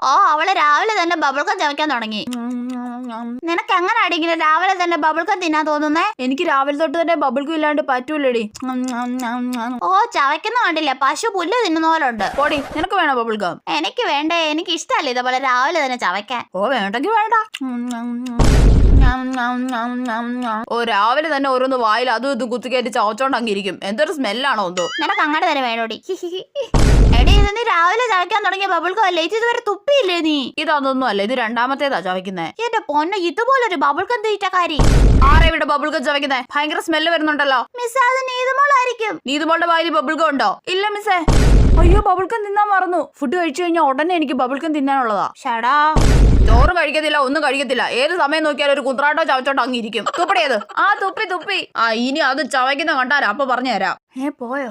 ഓ അവള് രാവിലെ തന്നെ ബബിൾക്കം ചവയ്ക്കാൻ തുടങ്ങി. നിനക്ക് എങ്ങനെയാടി ഇങ്ങനെ രാവിലെ തന്നെ ബബിൾക്കം തിന്നാൻ തോന്നുന്നേ? എനിക്ക് രാവിലെ തൊട്ട് തന്നെ ബബിൾക്കം ഇല്ലാണ്ട് പറ്റൂലടി. ഓ ചവയ്ക്കുന്ന കണ്ടില്ല, പശു പുല്ല് തിന്നുന്ന പോലെ ഉണ്ട്. പോടി, നിനക്ക് വേണോ ബബിൾക്കം? എനിക്ക് വേണ്ടേ, എനിക്ക് ഇഷ്ടമല്ല ഇതേപോലെ രാവിലെ തന്നെ ചവയ്ക്കാൻ. ഓ വേണ്ടെങ്കിൽ വേണ്ട. ഓ രാവിലെ തന്നെ ഓരോന്ന് വായിൽ അതും ഇതും കുത്തിക്കയറ്റി ചവച്ചോണ്ടങ്ങിരിക്കും. എന്തൊരു സ്മെല്ലാണോ എന്തോ. നിനക്ക് അങ്ങനെ തന്നെ വേണോടി. എടി ഇത് നീ രാവിലെ ചവയ്ക്കാൻ തുടങ്ങിയ ബബിൾക്കം അല്ലേ? ഇത് ഇതുവരെ തുപ്പിയില്ലേ നീ? ഇതൊന്നും അല്ല, ഇത് രണ്ടാമത്തേതാ ചവയ്ക്കുന്നേ. എന്റെ പൊന്നെ, ഇതുപോലൊരു ബബിൾക്കം തീറ്റക്കാരി ആരെ ഇവിടെ ബബിൾക്കം ചവയ്ക്കുന്നേ? ഭയങ്കര സ്മെല്ല് വരുന്നുണ്ടല്ലോ. മിസ്, അത് നീതുമോളായിരിക്കും. നീതുമോളുടെ വായിൽ ബബിൾക്കം ഉണ്ടോ? ഇല്ല മിസ്സേ. അയ്യോ ബബിൾക്കം തിന്നാൻ മറന്നു. ഫുഡ് കഴിച്ചു കഴിഞ്ഞാൽ ഉടനെ എനിക്ക് ബബിൾക്കം തിന്നാനുള്ളതാ. ഷടാ, ചോറും കഴിക്കത്തില്ല, ഒന്നും കഴിക്കത്തില്ല. ഏത് സമയം നോക്കിയാലും ഒരു കുന്ത്രാട്ടോ ചവച്ചോട്ടോ അങ്ങിരിക്കും. തുപ്പടിയത്. ആ തുപ്പി. ഇനി അത് ചവയ്ക്കുന്ന കണ്ടാരാ അപ്പൊ പറഞ്ഞുതരാം. പോയോ?